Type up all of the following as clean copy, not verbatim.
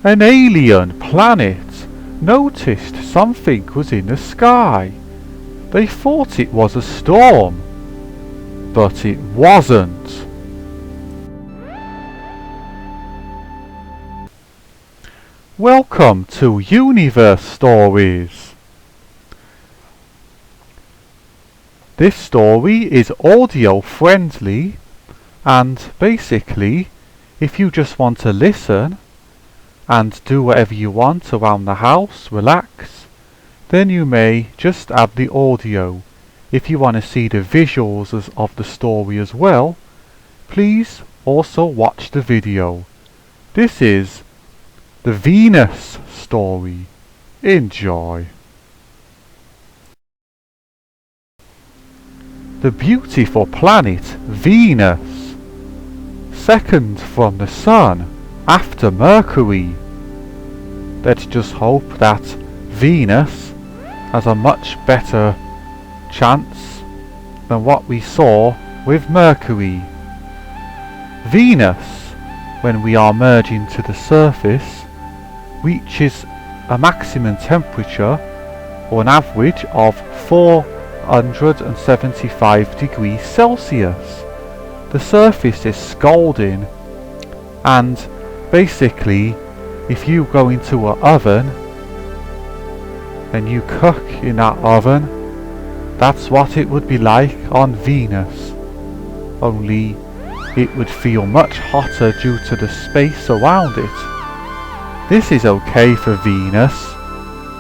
An alien planet noticed something was in the sky. They thought it was a storm, but it wasn't. Welcome to Universe Stories. This story is audio friendly, and basically, if you just want to listen and do whatever you want around the house, relax, then you may just add the audio. If you want to see the visuals of the story as well, please also watch the video. This is the Venus story. Enjoy. The beautiful planet Venus, second from the Sun after Mercury. Let's just hope that Venus has a much better chance than what we saw with Mercury. Venus, when we are merging to the surface, reaches a maximum temperature or an average of 475 degrees Celsius. The surface is scalding, and basically if you go into an oven and you cook in that oven, that's what it would be like on Venus, only it would feel much hotter due to the space around it. This is okay for Venus.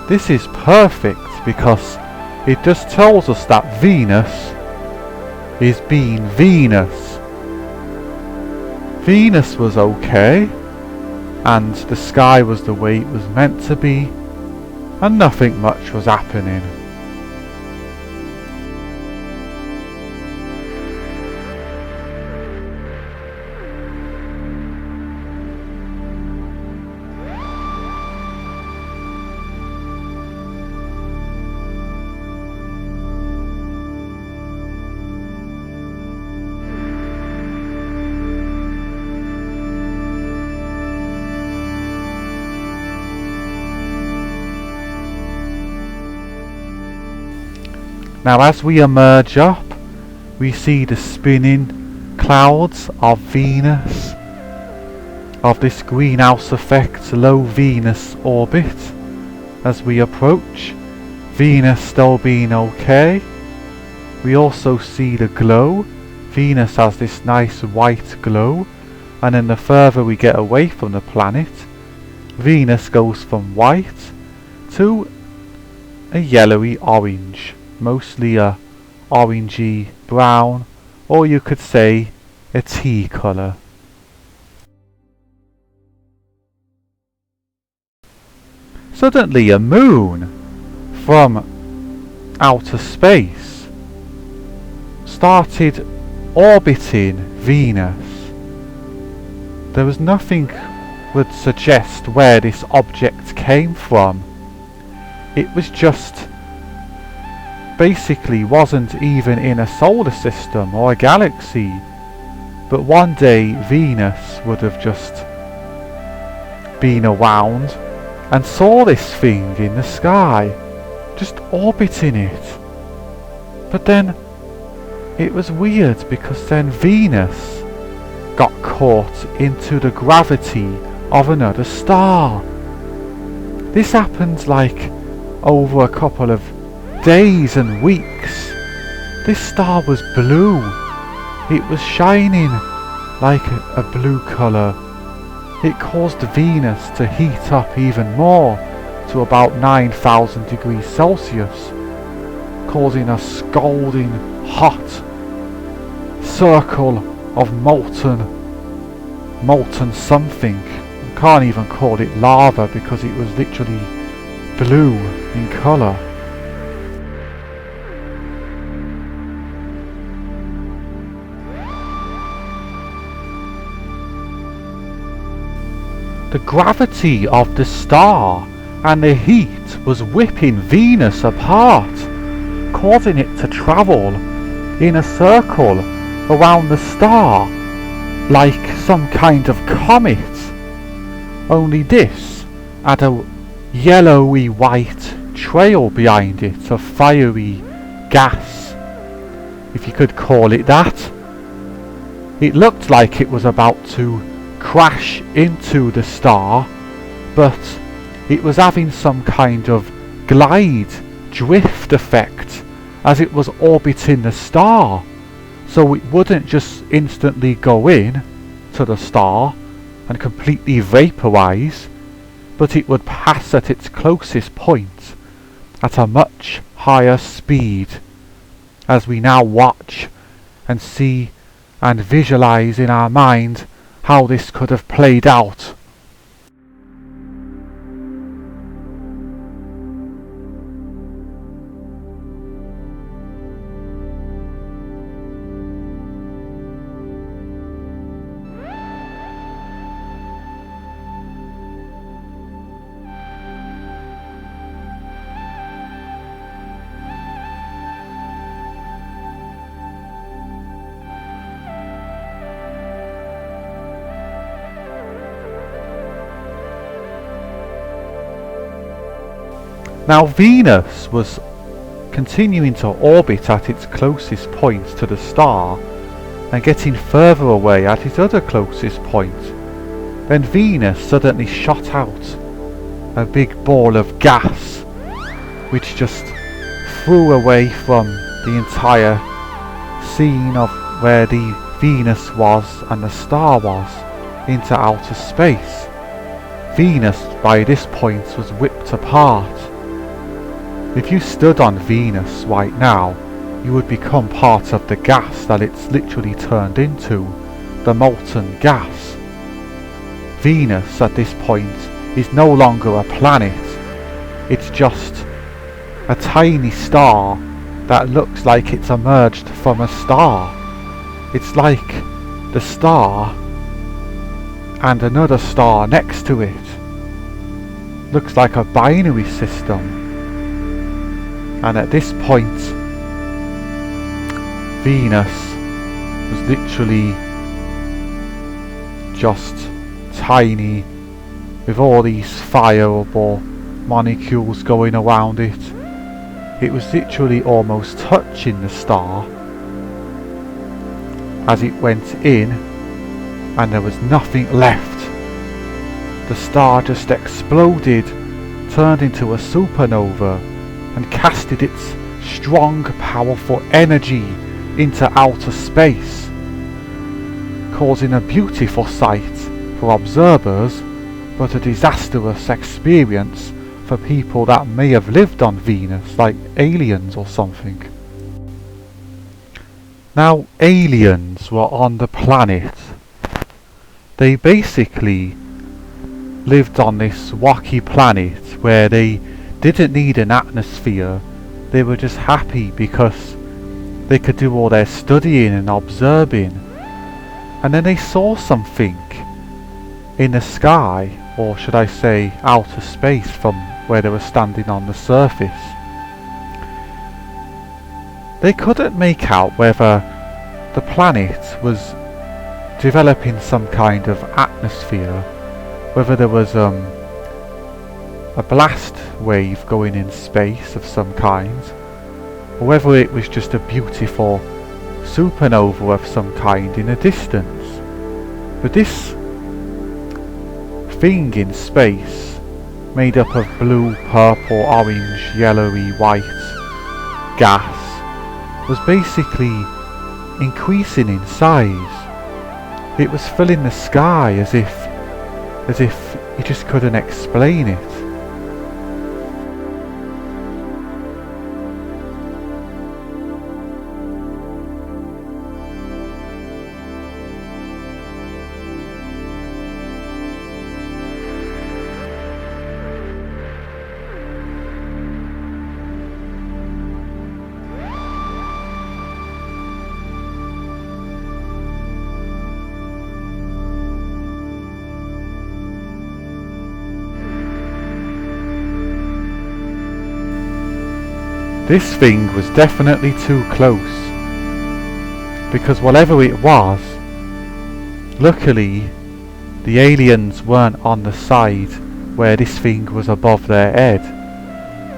This is perfect because it just tells us that Venus is being Venus. Venus was okay, and the sky was the way it was meant to be, and nothing much was happening. Now as we emerge up, we see the spinning clouds of Venus, of this greenhouse effect low Venus orbit. As we approach, Venus still being okay. We also see the glow. Venus has this nice white glow, and then the further we get away from the planet, Venus goes from white to a yellowy orange. Mostly a orangey brown, or you could say a tea colour. Suddenly a moon from outer space started orbiting Venus. There was nothing would suggest where this object came from. It was just basically wasn't even in a solar system or a galaxy, but one day Venus would have just been around and saw this thing in the sky, just orbiting it. But then it was weird because then Venus got caught into the gravity of another star. This happened like over a couple of days and weeks. This star was blue. It was shining like a blue colour. It caused Venus to heat up even more to about 9,000 degrees Celsius, causing a scalding hot circle of molten something. I can't even call it lava because it was literally blue in colour. The gravity of the star and the heat was whipping Venus apart, causing it to travel in a circle around the star like some kind of comet. only this had a yellowy white trail behind it of fiery gas, if you could call it that. It looked like it was about to crash into the star, but it was having some kind of glide drift effect as it was orbiting the star, so it wouldn't just instantly go in to the star and completely vaporize, but it would pass at its closest point at a much higher speed, as we now watch and see and visualize in our mind how this could have played out. Now Venus was continuing to orbit at its closest point to the star and getting further away at its other closest point. Then Venus suddenly shot out a big ball of gas, which just flew away from the entire scene of where the Venus was and the star was into outer space. Venus by this point was whipped apart. If you stood on Venus right now, you would become part of the gas that it's literally turned into, the molten gas. Venus at this point is no longer a planet, it's just a tiny star that looks like it's emerged from a star. It's like the star and another star next to it. Looks like a binary system. And at this point, Venus was literally just tiny, with all these fireable molecules going around it. It was literally almost touching the star as it went in, and there was nothing left. The star just exploded, turned into a supernova, and casted its strong, powerful energy into outer space, causing a beautiful sight for observers, but a disastrous experience for people that may have lived on Venus, like aliens or something. Now, aliens were on the planet. They basically lived on this rocky planet where they didn't need an atmosphere. They were just happy because they could do all their studying and observing. And then they saw something in the sky, or should I say outer space, from where they were standing on the surface. They couldn't make out whether the planet was developing some kind of atmosphere, whether there was a blast wave going in space of some kind, or whether it was just a beautiful supernova of some kind in the distance. But this thing in space, made up of blue, purple, orange, yellowy, white gas, was basically increasing in size. It was filling the sky as if you just couldn't explain it. This thing was definitely too close, because whatever it was, luckily the aliens weren't on the side where this thing was above their head,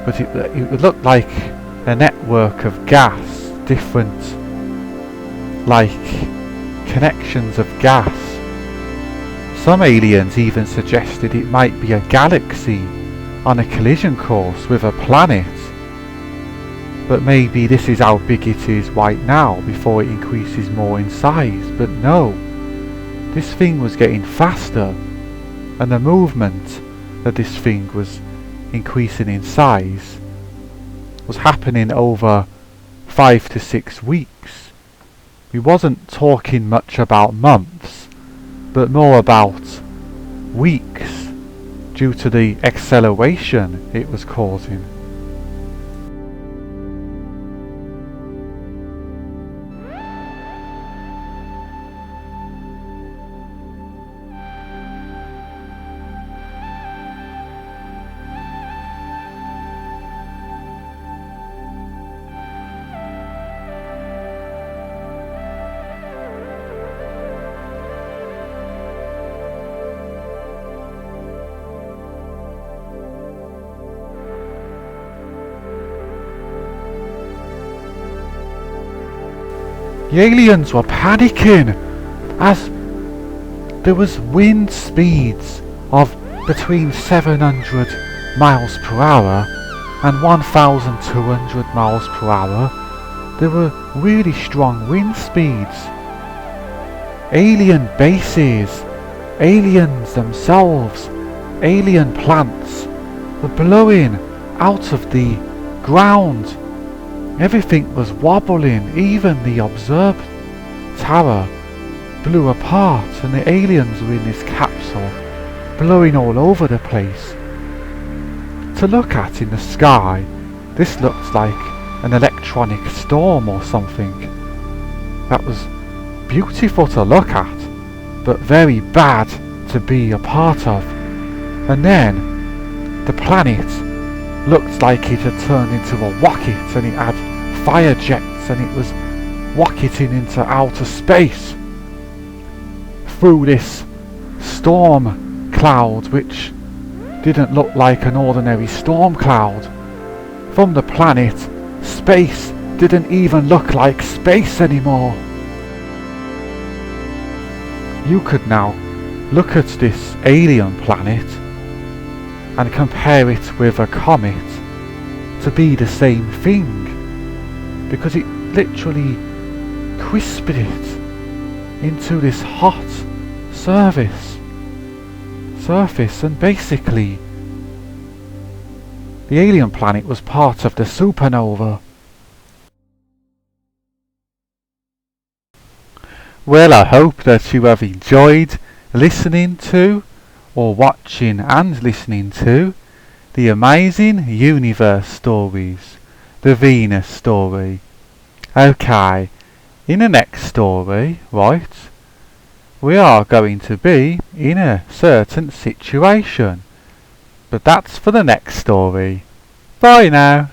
but it looked like a network of gas, different like connections of gas. Some aliens even suggested it might be a galaxy on a collision course with a planet, but maybe this is how big it is right now before it increases more in size. But no, this thing was getting faster, and the movement that this thing was increasing in size was happening over 5 to 6 weeks. We wasn't talking much about months, but more about weeks due to the acceleration it was causing. The aliens were panicking as there was wind speeds of between 700 miles per hour and 1,200 miles per hour. There were really strong wind speeds. Alien bases, aliens themselves, alien plants were blowing out of the ground. Everything was wobbling, even the observer tower blew apart, and the aliens were in this capsule, blowing all over the place. To look at in the sky, this looked like an electronic storm or something. That was beautiful to look at, but very bad to be a part of. And then the planet looked like it had turned into a rocket, and it had fire jets, and it was rocketing into outer space through this storm cloud, which didn't look like an ordinary storm cloud. From the planet, space didn't even look like space anymore. You could now look at this alien planet and compare it with a comet to be the same thing, because it literally crisped it into this hot surface, and basically the alien planet was part of the supernova. Well, I hope that you have enjoyed listening to, or watching and listening to, the amazing universe stories, the Venus story. Okay, in the next story, right, we are going to be in a certain situation, but that's for the next story. Bye now.